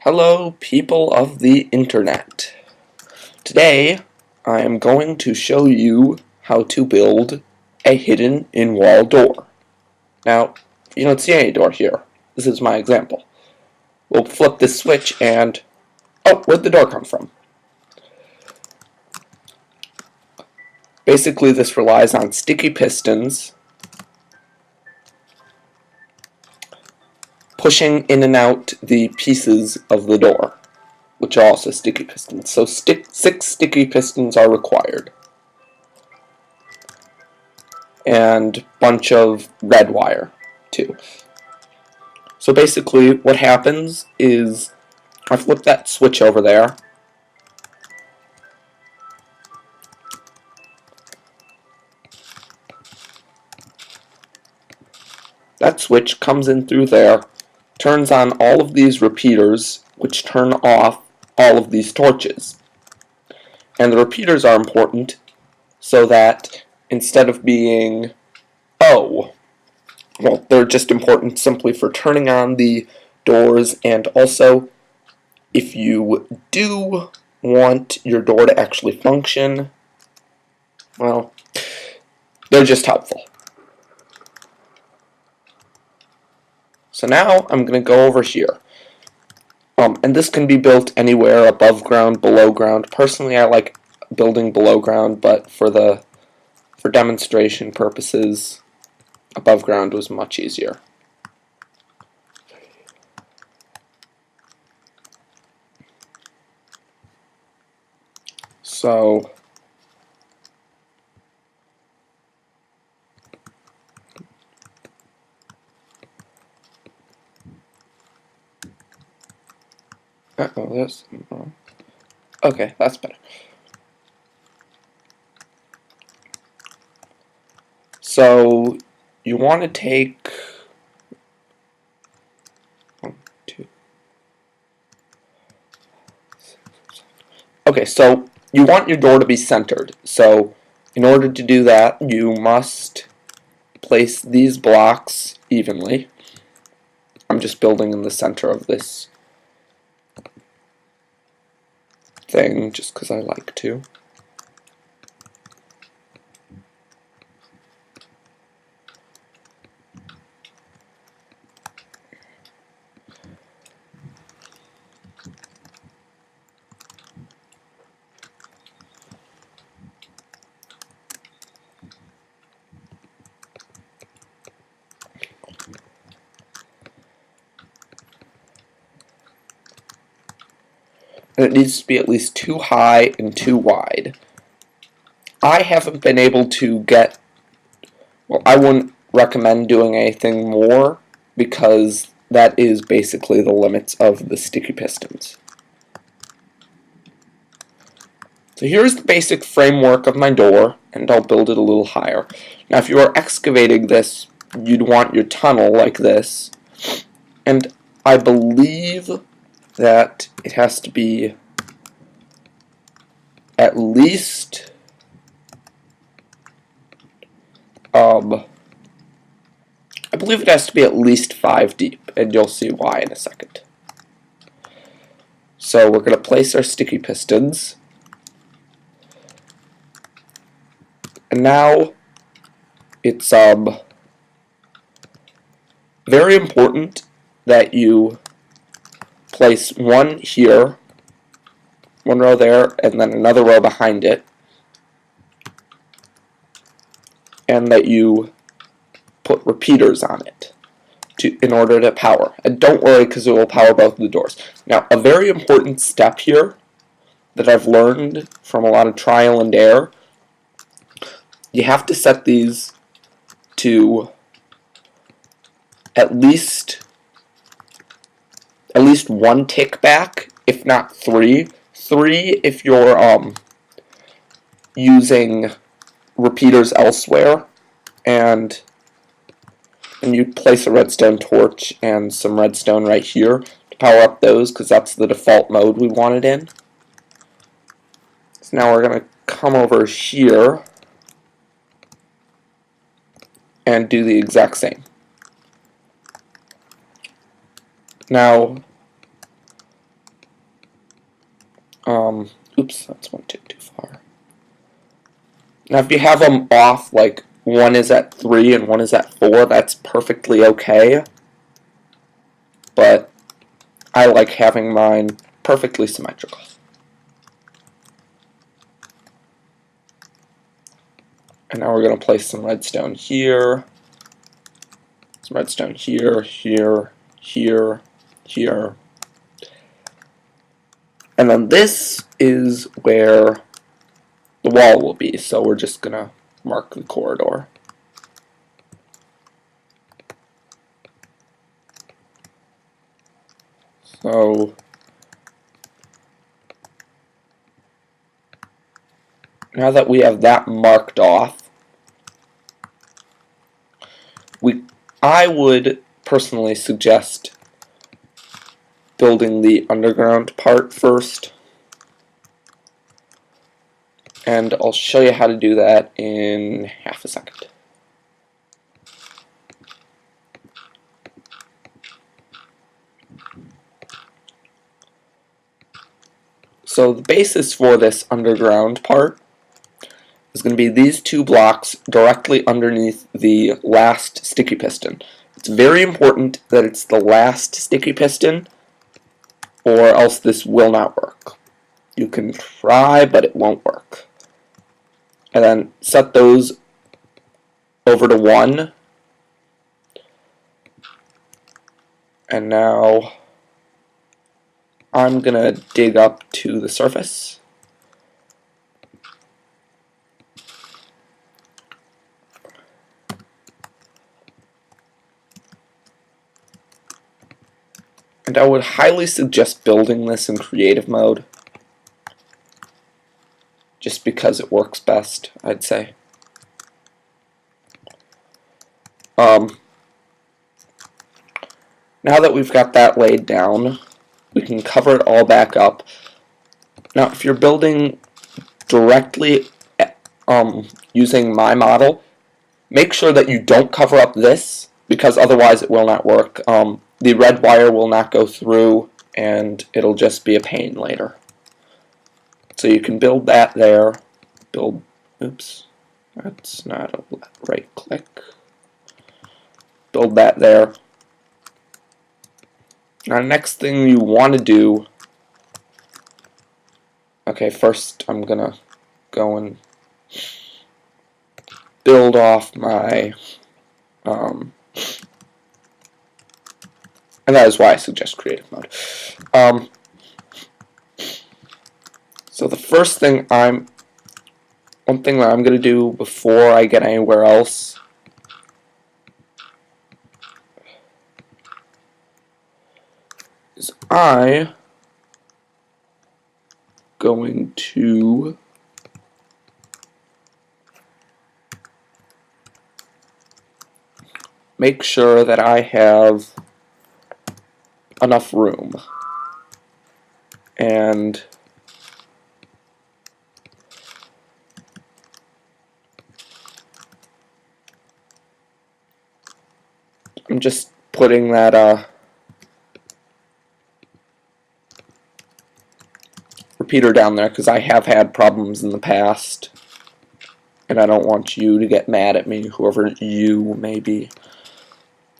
Hello, people of the internet. Today, I am going to show you how to build a hidden in-wall door. Now, you don't see any door here. This is my example. We'll flip this switch and... oh, where'd the door come from? Basically, this relies on sticky pistons pushing in and out the pieces of the door, which are also sticky pistons. So 6 sticky pistons are required. And a bunch of red wire, too. So basically, what happens is I flip that switch over there. That switch comes in through there, turns on all of these repeaters, which turn off all of these torches. And the repeaters are important so that instead of being, oh, well, they're just important simply for turning on the doors, and also if you do want your door to actually function, well, they're just helpful. So now I'm going to go over here. And this can be built anywhere, above ground, below ground. Personally, I like building below ground, but for demonstration purposes, above ground was much easier. So that's wrong. Okay, that's better. So you want to take 1, 2. Okay, so you want your door to be centered. So in order to do that, you must place these blocks evenly. I'm just building in the center of this thing just because I like to. And it needs to be at least 2 high and 2 wide. I haven't been able to get, well, I wouldn't recommend doing anything more because that is basically the limits of the sticky pistons. So here's the basic framework of my door, and I'll build it a little higher. Now if you are excavating this, you'd want your tunnel like this, and I believe that it has to be at least I believe it has to be at least 5 deep, and you'll see why in a second. So we're going to place our sticky pistons, and now it's very important that you place one here, one row there, and then another row behind it, and that you put repeaters on it in order to power. And don't worry, because it will power both of the doors. Now, a very important step here that I've learned from a lot of trial and error, you have to set these to at least 1 tick back, if not 3. 3 if you're using repeaters elsewhere, and you place a redstone torch and some redstone right here to power up those, because that's the default mode we want it in. So now we're going to come over here and do the exact same. Now Oops, that's one tick too far. Now if you have them off, like one is at 3 and one is at 4, that's perfectly okay. But I like having mine perfectly symmetrical. And now we're going to place some redstone here, some redstone here, here, here, here. And then this is where the wall will be, so we're just going to mark the corridor. So now that we have that marked off, I would personally suggest building the underground part first. And I'll show you how to do that in half a second. So the basis for this underground part is going to be these 2 blocks directly underneath the last sticky piston. It's very important that it's the last sticky piston, or else this will not work. You can try, but it won't work. And then set those over to 1. And now I'm going to dig up to the surface. And I would highly suggest building this in creative mode, just because it works best, I'd say. Now that we've got that laid down, we can cover it all back up. Now, if you're building directly using my model, make sure that you don't cover up this, because otherwise it will not work. The red wire will not go through, and it'll just be a pain later. So you can build that there. Oops, that's not a right click. Build that there. Now, next thing you want to do, okay, first I'm gonna go and build off my, and that is why I suggest creative mode. So the first thing one thing that I'm gonna do before I get anywhere else is I going to make sure that I have enough room. And I'm just putting that repeater down there because I have had problems in the past, and I don't want you to get mad at me, whoever you may be.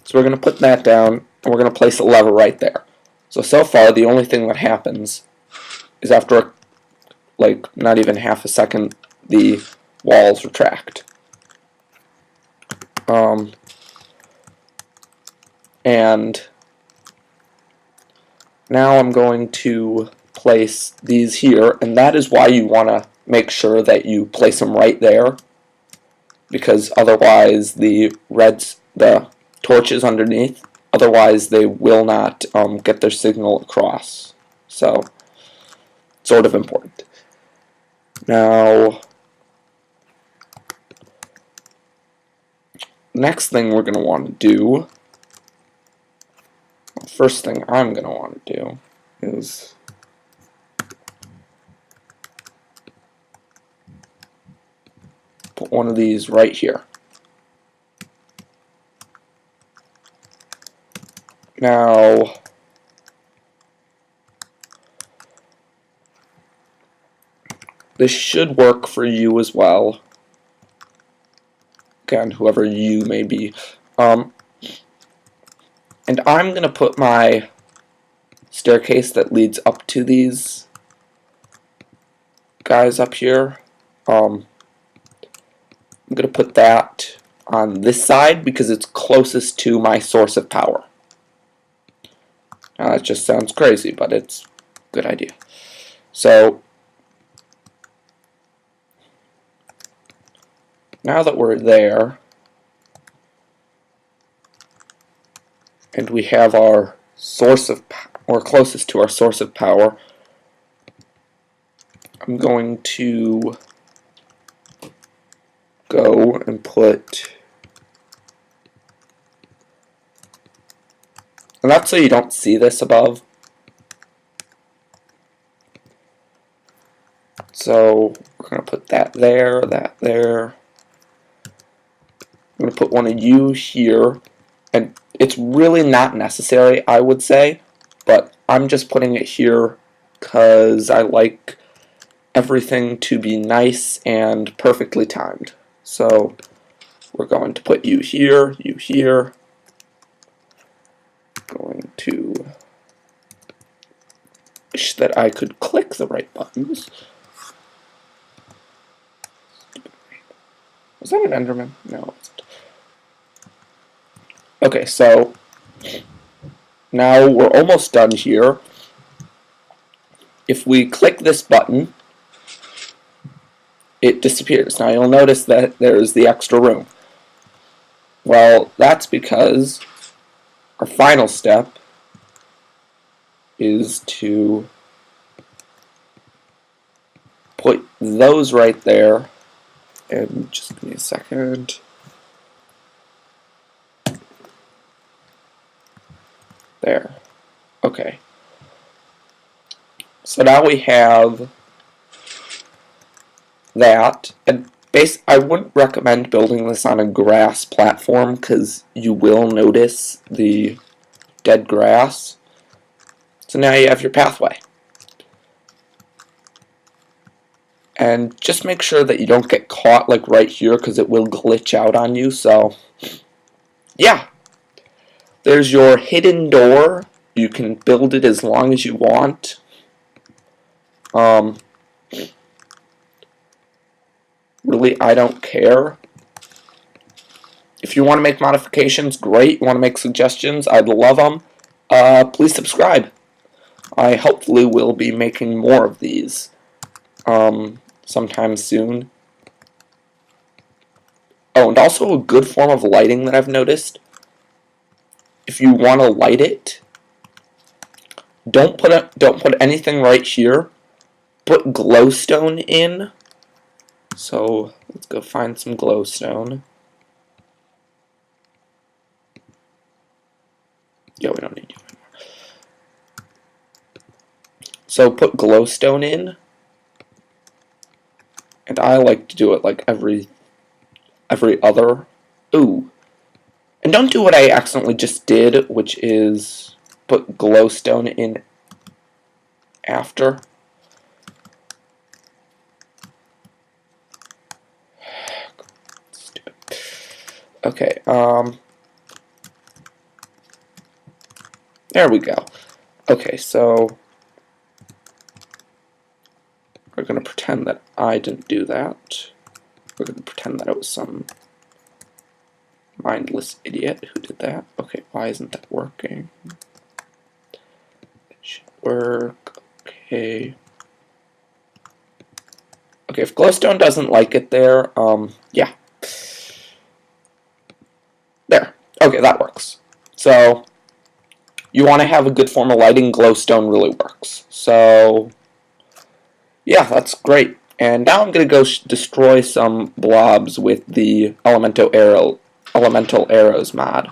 So we're going to put that down, and we're going to place a lever right there. So far, the only thing that happens is after, like, not even half a second, the walls retract. And now I'm going to place these here, and that is why you want to make sure that you place them right there, because otherwise the torch is underneath, otherwise they will not get their signal across. So, sort of important. Now, next thing we're going to want to do, first thing I'm going to want to do is put one of these right here. Now, this should work for you as well. Again, whoever you may be. And I'm going to put my staircase that leads up to these guys up here. I'm going to put that on this side because it's closest to my source of power. Now that just sounds crazy, but it's a good idea. So now that we're there, and we have our source of power, or closest to our source of power, I'm going to go and put, and that's so you don't see this above. So we're going to put that there, that there. I'm going to put one of you here, and it's really not necessary, I would say, but I'm just putting it here because I like everything to be nice and perfectly timed. So we're going to put you here, you here. Going to wish that I could click the right buttons. Was that an Enderman? No, it wasn't. Okay, so now we're almost done here. If we click this button, it disappears. Now you'll notice that there's the extra room. Well, that's because our final step is to put those right there. And just give me a second. There. Okay. So now we have that. And I wouldn't recommend building this on a grass platform because you will notice the dead grass. So now you have your pathway. And just make sure that you don't get caught like right here because it will glitch out on you. So yeah, there's your hidden door. You can build it as long as you want. Really, I don't care. If you want to make modifications, great. You want to make suggestions, I'd love them. Please subscribe. I hopefully will be making more of these sometime soon. Oh, and also a good form of lighting that I've noticed. If you want to light it, don't put anything right here. Put glowstone in. So let's go find some glowstone. Yeah, we don't need you anymore. So put glowstone in. And I like to do it like every other. Ooh. And don't do what I accidentally just did, which is put glowstone in after. Stupid. Okay, there we go. Okay, so we're going to pretend that I didn't do that. We're going to pretend that it was some mindless idiot who did that. Okay, why isn't that working? It should work. Okay. Okay, if glowstone doesn't like it there, yeah. There. Okay, that works. So, you want to have a good form of lighting, glowstone really works. So, yeah, that's great. And now I'm going to go destroy some blobs with the Elemental Arrows mod.